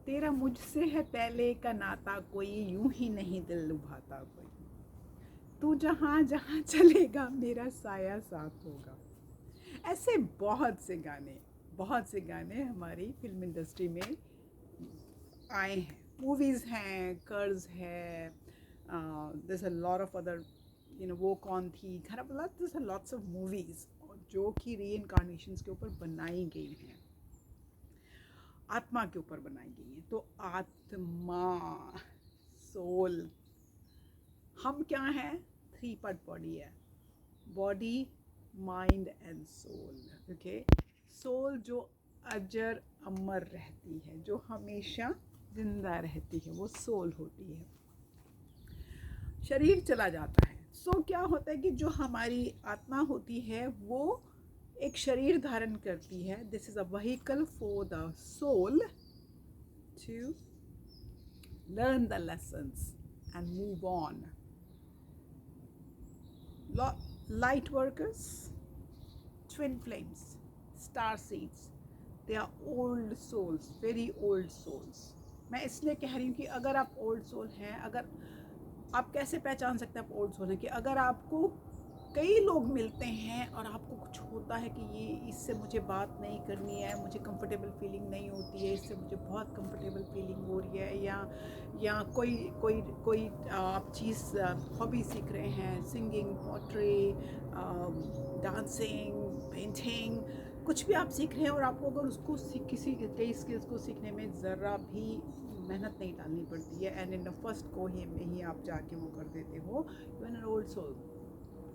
तेरा मुझसे है पहले का नाता कोई, यूं ही नहीं दिल लुभाता कोई, तू जहाँ जहाँ चलेगा मेरा साया साथ होगा। ऐसे बहुत से गाने हमारी फिल्म इंडस्ट्री में आए हैं। मूवीज़ हैं, कर्ज है, there's a lot of other, वो कौन थी, there's a lots of movies जो कि री-इनकारनेशंस के ऊपर बनाई गई हैं, आत्मा के ऊपर बनाई गई हैं। तो आत्मा, सोल, हम क्या हैं? 3 पार्ट बॉडी है, body, mind and soul. Okay, soul जो अजर अमर रहती है, जो हमेशा जिंदा रहती है, वो सोल होती है। शरीर चला जाता है, सो क्या होता है कि जो हमारी आत्मा होती है वो एक शरीर धारण करती है। This is a vehicle for the soul to learn the lessons and move on. Light workers, twin flames, star seeds, they are old souls, very old souls. मैं इसलिए कह रही हूँ कि अगर आप ओल्ड सोल हैं, अगर आप कैसे पहचान सकते हैं आप ओल्ड सोल हैं, कि अगर आपको कई लोग मिलते हैं और आपको कुछ होता है कि ये इससे मुझे बात नहीं करनी है, मुझे कंफर्टेबल फीलिंग नहीं होती है, इससे मुझे बहुत कंफर्टेबल फीलिंग हो रही है, या कोई कोई कोई आप चीज़, हॉबी सीख रहे हैं, सिंगिंग, पोट्री, डांसिंग, पेंटिंग, कुछ भी आप सीख रहे हैं और आपको अगर उसको किसी कई स्किल्स को सीखने में ज़रा भी मेहनत नहीं डालनी पड़ती है, एंड इन द फर्स्ट को ही आप जाके वो कर देते हो, you an old soul.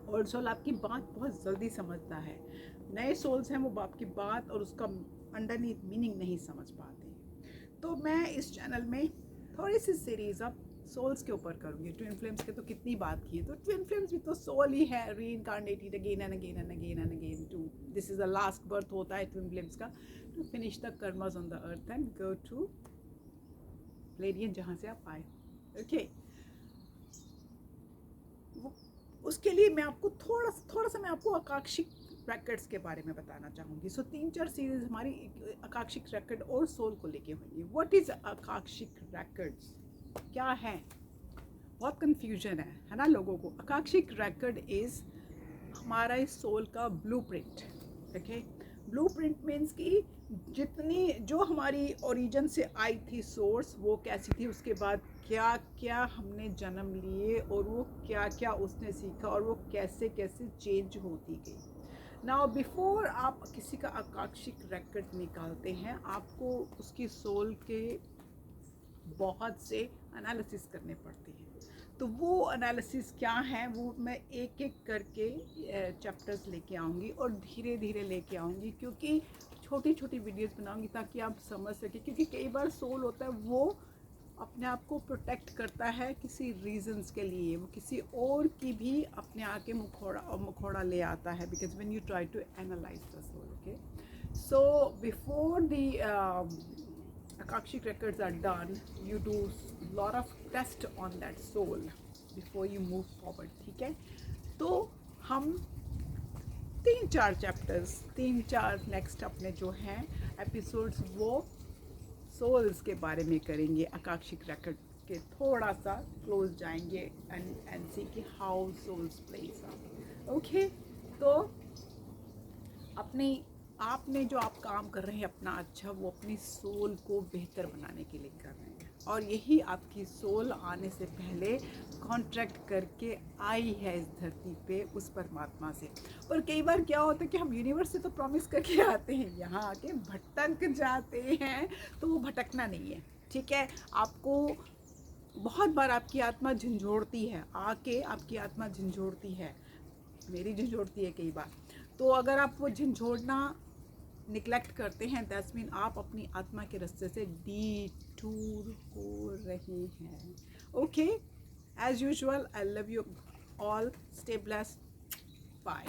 Old soul आपकी बात बहुत जल्दी समझता है, नए सोल्स हैं वो आपकी बात और उसका अंडरनीथ मीनिंग नहीं समझ पाते। तो मैं इस चैनल में थोड़ी सी सीरीज अब सोल्स के ऊपर करूँगी। ट्विन फ्लेम्स के तो कितनी बात की है, तो ट्विन फ्लेम्स भी तो सोल ही है, reincarnated again and again and again and again to, this is the last birth होता है ट्विन फ्लेम्स का, to finish the karmas on the earth and go to Pleiadian जहाँ से आप आए। ओके, उसके लिए मैं आपको थोड़ा सा मैं आपको आकाशिक रैकेट्स के बारे में बताना चाहूँगी। सो 3-4 सीरीज हमारी आकाशिक रैकेट और सोल को लेके होंगी। व्हाट इज आकाशिक रैकेट्स, क्या है? बहुत कन्फ्यूजन है ना लोगों को। आकाशिक रैकेट इज हमारा इस सोल का ब्लूप्रिंट। ओके, ब्लूप्रिंट मीन्स कि जितनी जो हमारी ओरिजिन से आई थी, सोर्स वो कैसी थी, उसके बाद क्या क्या हमने जन्म लिए और वो क्या क्या उसने सीखा और वो कैसे कैसे चेंज होती गई। नाउ बिफोर आप किसी का आकाशिक रैकेट निकालते हैं, आपको उसकी सोल के बहुत से एनालिसिस करने पड़ते हैं। तो वो एनालिसिस क्या है वो मैं एक एक करके चैप्टर्स लेके आऊँगी और धीरे धीरे लेके आऊँगी, क्योंकि छोटी छोटी वीडियोस बनाऊँगी ताकि आप समझ सकें। क्योंकि कई बार सोल होता है वो अपने आप को प्रोटेक्ट करता है किसी रीजंस के लिए, वो किसी और की भी अपने आके मुखौड़ा ले आता है, because when you try to analyse the soul. Okay, so before the Akashic records are done, you do lot of test on that soul before you move forward. ठीक है, तो हम 3-4 चैप्टर्स, 3-4 नेक्स्ट अपने जो हैं एपिसोड्स वो souls के बारे में करेंगे। आकाशिक रेकॉर्ड के थोड़ा सा क्लोज जाएंगे एंड सी कि हाउ सोल्स प्लेस। ओके, तो अपनी आपने जो आप काम कर रहे हैं अपना, अच्छा वो अपनी सोल को बेहतर बनाने के लिए कर रहे हैं, और यही आपकी सोल आने से पहले कॉन्ट्रैक्ट करके आई है इस धरती पे उस परमात्मा से। पर कई बार क्या होता है कि हम यूनिवर्स से तो प्रॉमिस करके आते हैं, यहाँ आके भटक जाते हैं। तो वो भटकना नहीं है, ठीक है। आपको बहुत बार आपकी आत्मा झंझोड़ती है, आके आपकी आत्मा झंझोड़ती है, मेरी झंझोड़ती है कई बार। तो अगर आप वो झंझोड़ना निगलेक्ट करते हैं, दैट्स मीन आप अपनी आत्मा के रास्ते से डिटूर हो रहे हैं। Okay, as usual, I love you all, stay blessed, bye.